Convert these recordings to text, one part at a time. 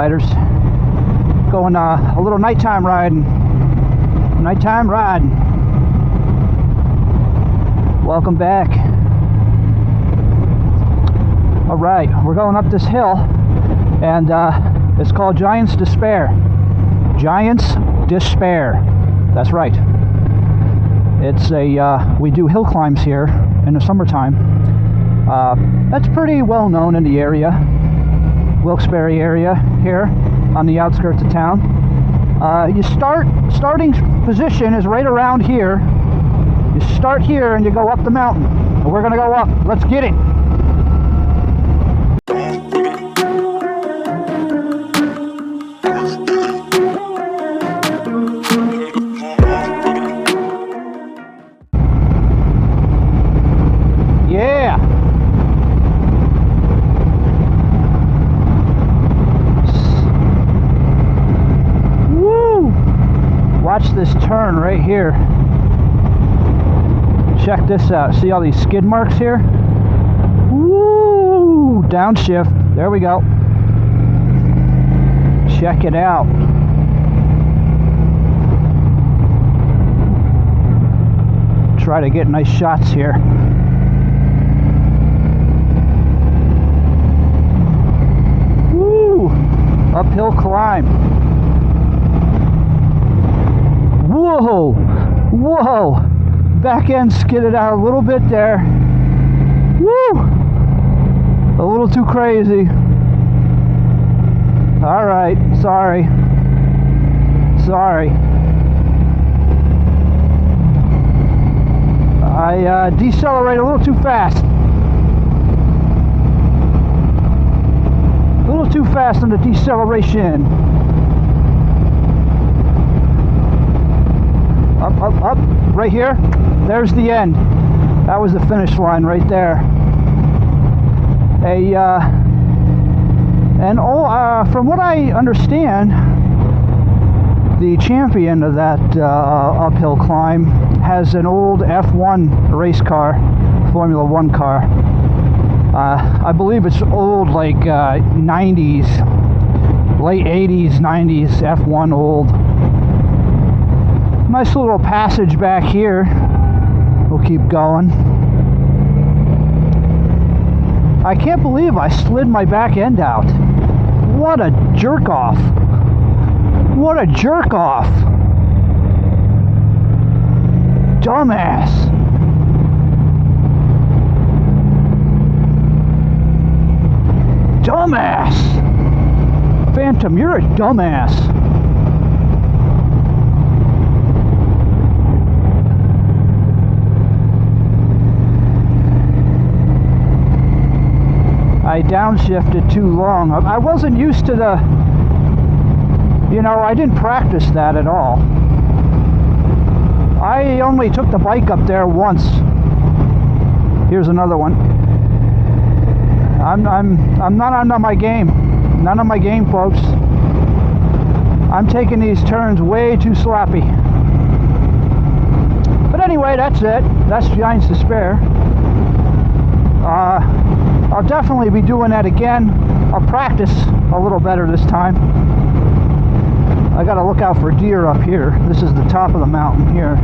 riders. Going a little nighttime riding. Nighttime riding. Welcome back. Alright, we're going up this hill, and it's called Giant's Despair. Giant's Despair. That's right. It's we do hill climbs here in the summertime. That's pretty well known in the area. Wilkes-Barre area here on the outskirts of town. Starting position is right around here. You start here and you go up the mountain. And we're gonna go up. Let's get it. Yeah. Watch this turn right here. Check this out. See all these skid marks here? Woo! Downshift. There we go. Check it out. Try to get nice shots here. Woo! Uphill climb. Whoa! Whoa! Back end skidded out a little bit there. Woo! A little too crazy. Alright, sorry. Sorry. I decelerate a little too fast. A little too fast on the deceleration. Up, right here. There's the end. That was the finish line right there. From what I understand, the champion of that uphill climb has an old F1 race car, Formula One car. I believe it's old, like 90s, late 80s, 90s F1 old. Nice little passage back here. We'll keep going. I can't believe I slid my back end out. What a jerk off. What a jerk off. Dumbass. Dumbass. Phantom, you're a dumbass. I downshifted too long. I wasn't used to the, I didn't practice that at all. I only took the bike up there once. Here's another one. I'm not on my game. None of my game, folks. I'm taking these turns way too sloppy. But anyway, that's it. That's Giant's Despair. I'll definitely be doing that again. I'll practice a little better this time. I gotta look out for deer up here. This is the top of the mountain here.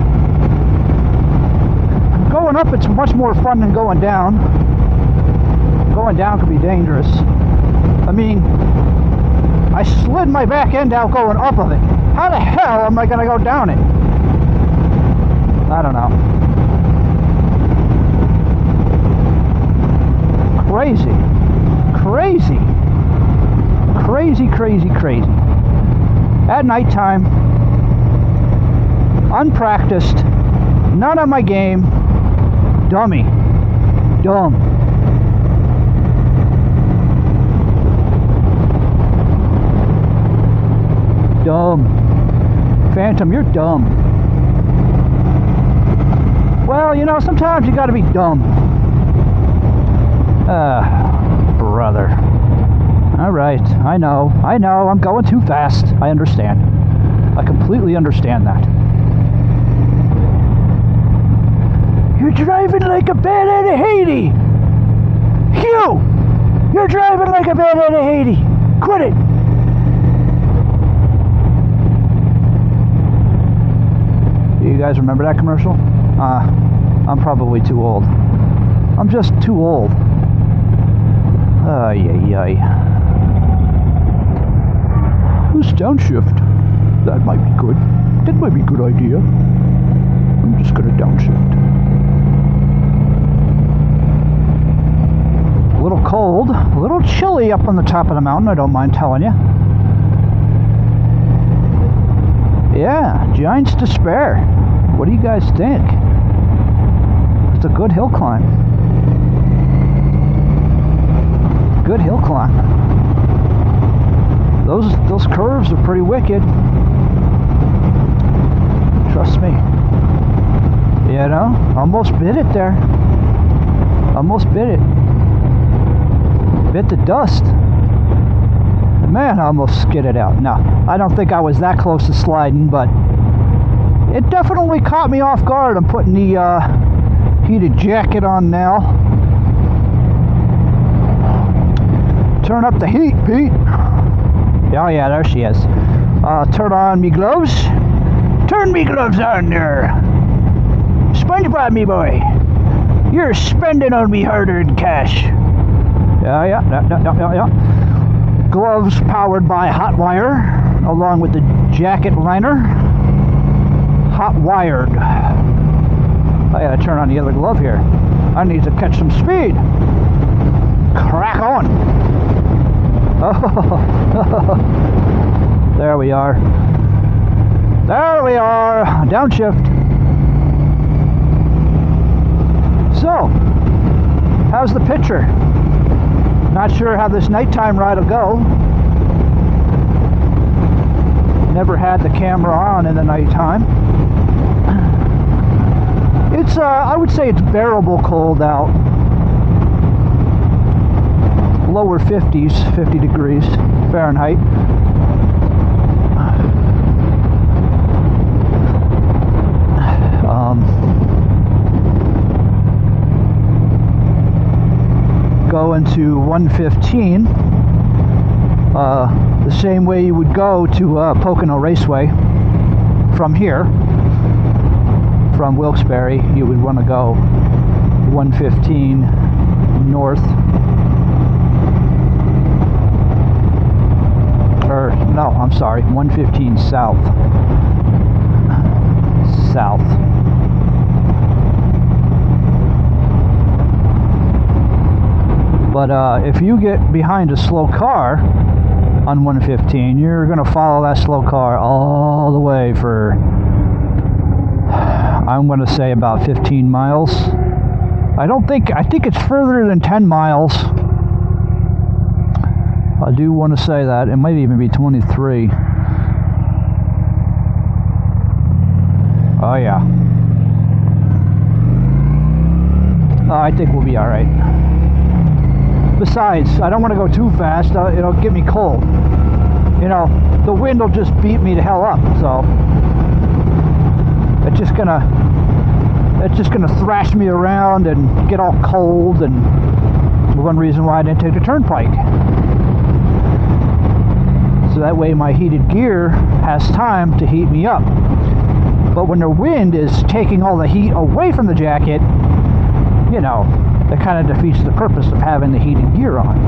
Going up, it's much more fun than going down. Going down can be dangerous. I mean, I slid my back end out going up of it. How the hell am I gonna go down it? I don't know. Crazy. Crazy. Crazy, crazy, crazy. At nighttime, unpracticed, not on my game, dummy. Dumb. Dumb. Phantom, you're dumb. Well, sometimes you gotta be dumb. Brother. Alright, I know, I'm going too fast. I understand. I completely understand that. You're driving like a bat out of Haiti! Hugh! You're driving like a bat out of Haiti! Quit it! guys remember that commercial? I'm probably too old. I'm just too old. Ay, ay, ay. Who's downshift? That might be good. That might be a good idea. I'm just gonna downshift. A little cold, a little chilly up on the top of the mountain, I don't mind telling you. Yeah, Giant's Despair. What do you guys think? It's a good hill climb. Good hill climb. Those curves are pretty wicked. Trust me. You know, almost bit it there. Almost bit it. Bit the dust. Man, I almost skidded out. No, I don't think I was that close to sliding, but it definitely caught me off guard. I'm putting the heated jacket on now. Turn up the heat, Pete. Oh yeah, there she is. Turn on me gloves. Turn me gloves on there. SpongeBob, me boy. You're spending on me hard-earned cash. Yeah. Gloves powered by hot wire, along with the jacket liner. Hot wired. I gotta turn on the other glove here. I need to catch some speed. Crack on. Oh, there we are. There we are. Downshift. So, how's the picture? Not sure how this nighttime ride will go. Never had the camera on in the nighttime. It's, I would say it's bearable cold out. Lower 50s, 50 degrees Fahrenheit. Going to 115, the same way you would go to Pocono Raceway from here, from Wilkes-Barre. You would want to go 115 north, or no, I'm sorry, 115 south. But if you get behind a slow car on 115, you're going to follow that slow car all the way for, I'm going to say about 15 miles. I think it's further than 10 miles. I do want to say that. It might even be 23. Oh yeah. I think we'll be alright. Besides, I don't want to go too fast. It'll get me cold. You know, the wind will just beat me the hell up. So it's just gonna thrash me around and get all cold. And one reason why I didn't take the turnpike. So that way my heated gear has time to heat me up. But when the wind is taking all the heat away from the jacket, you know, that kind of defeats the purpose of having the heated gear on.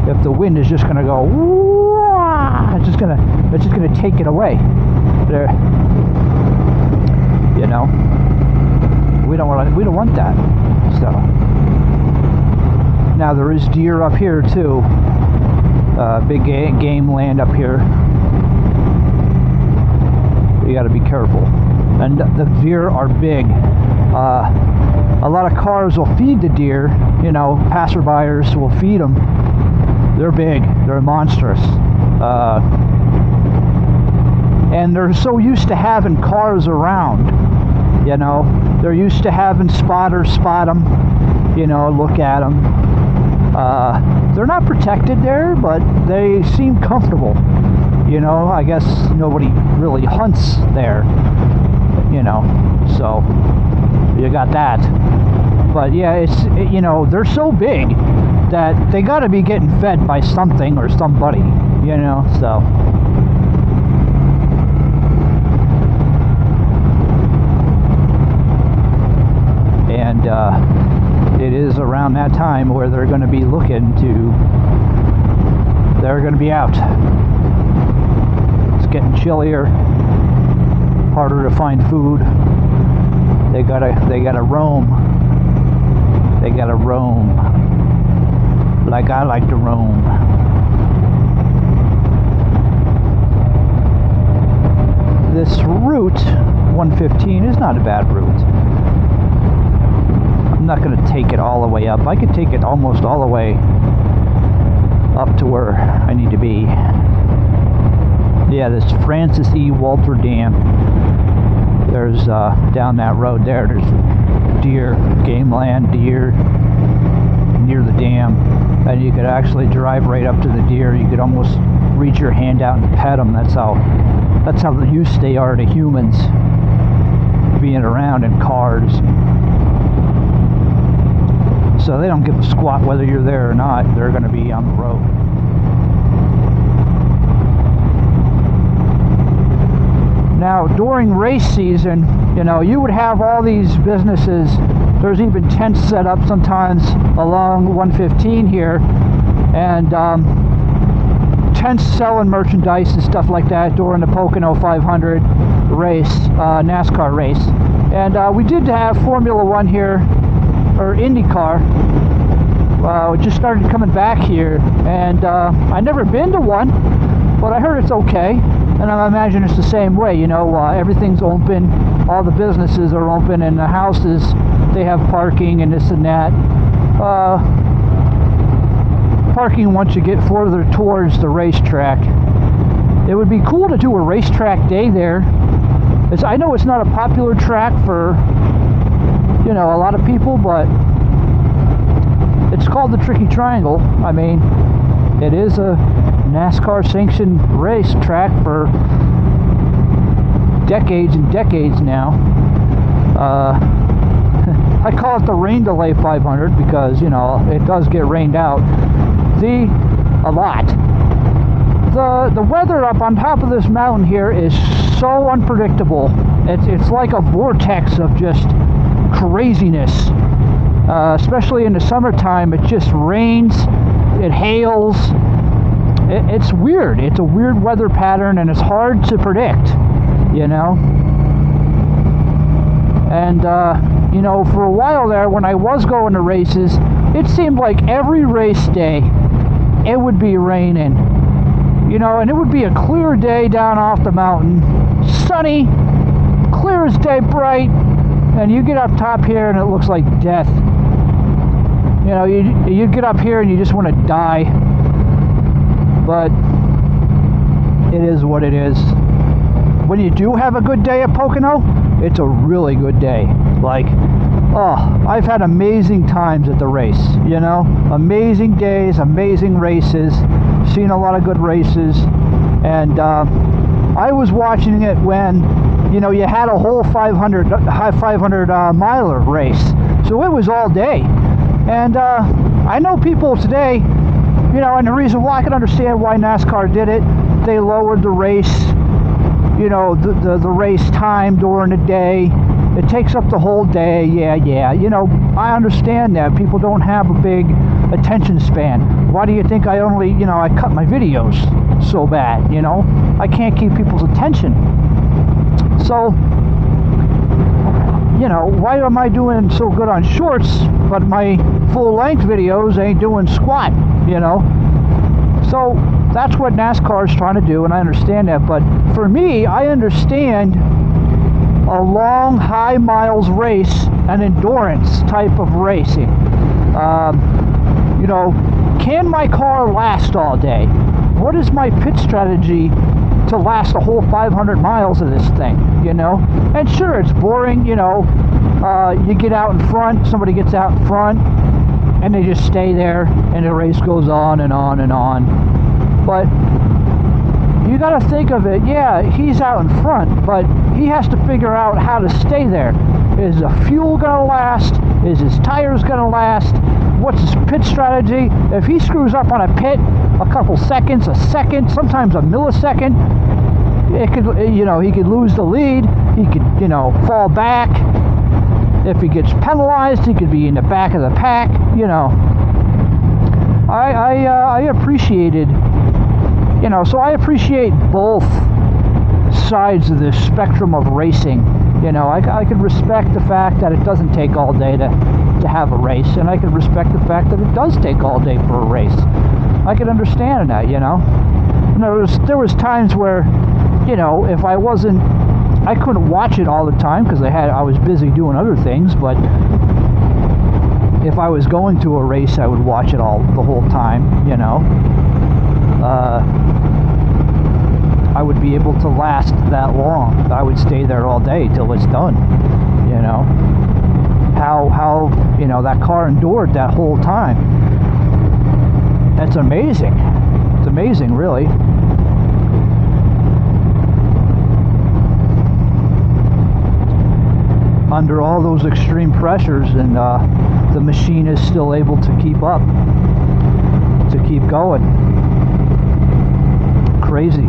If the wind is just going to go, wah, it's just going to take it away. There, you know, we don't want that. So now there is deer up here too. Big game land up here. You got to be careful. And the deer are big. A lot of cars will feed the deer, you know, passerbyers will feed them. They're big, they're monstrous. And they're so used to having cars around, you know. They're used to having spotters spot them, you know, look at them. They're not protected there, but they seem comfortable. You know, I guess nobody really hunts there, you know, so you got that. But yeah, you know, they're so big that they got to be getting fed by something or somebody, you know, so. and it is around that time where they're going to be they're going to be out. It's getting chillier, harder to find food. They gotta roam. They gotta roam like I like to roam. This route 115 is not a bad route. I'm not going to take it all the way up. I could take it almost all the way up to where I need to be. Yeah, this Francis E. Walter Dam. There's down that road there's deer, game land, deer near the dam. And you could actually drive right up to the deer. You could almost reach your hand out and pet them. That's how used they are to humans being around in cars. So they don't give a squat whether you're there or not. They're going to be on the road. Now, during race season, you would have all these businesses. There's even tents set up sometimes along 115 here, and tents selling merchandise and stuff like that during the Pocono 500 race, NASCAR race. And we did have Formula One here, or IndyCar. It just started coming back here, and I never been to one, but I heard it's okay. And I imagine it's the same way, everything's open, all the businesses are open, and the houses, they have parking and this and that. Parking once you get further towards the racetrack. It would be cool to do a racetrack day there. I know it's not a popular track for, a lot of people, but it's called the Tricky Triangle. I mean, it is a NASCAR sanctioned race track for decades and decades now. I call it the rain delay 500 because, it does get rained out a lot. The weather up on top of this mountain here is so unpredictable. It's like a vortex of just craziness. Especially in the summertime, it just rains, it hails. It's weird. It's a weird weather pattern, and it's hard to predict, And, for a while there, when I was going to races, it seemed like every race day, it would be raining. And it would be a clear day down off the mountain, sunny, clear as day, bright, and you get up top here and it looks like death. You get up here and you just want to die. But it is what it is. When you do have a good day at Pocono, it's a really good day. I've had amazing times at the race, amazing days, amazing races, seen a lot of good races, and I was watching it when, you had a whole 500 miler race, so it was all day, and I know people today, and the reason why I can understand why NASCAR did it, they lowered the race, the race time during the day. It takes up the whole day. Yeah. I understand that. People don't have a big attention span. Why do you think I only, I cut my videos so bad, I can't keep people's attention. So, why am I doing so good on shorts, but my full-length videos ain't doing squat, So, that's what NASCAR is trying to do, and I understand that. But for me, I understand a long, high miles race, an endurance type of racing. Can my car last all day? What is my pit strategy to last a whole 500 miles of this thing, And sure, it's boring, you get out in front, somebody gets out in front, and they just stay there, and the race goes on and on and on. But you got to think of it, yeah, he's out in front, but he has to figure out how to stay there. Is the fuel going to last? Is his tires going to last? What's his pit strategy? If he screws up on a pit a couple seconds, a second, sometimes a millisecond, it could, he could lose the lead. He could, fall back. If he gets penalized, he could be in the back of the pack. You know, I appreciated, you know, so I appreciate both sides of the spectrum of racing. You know, I could respect the fact that it doesn't take all day to have a race, and I could respect the fact that it does take all day for a race. I could understand that, you know. And there was times where, you know, if I couldn't watch it all the time because I was busy doing other things, but if I was going to a race, I would watch it the whole time, you know. I would be able to last that long. I would stay there all day till it's done, you know. How you know, that car endured that whole time. That's amazing. It's amazing, really. Under all those extreme pressures, and the machine is still able to keep up, to keep going. Crazy.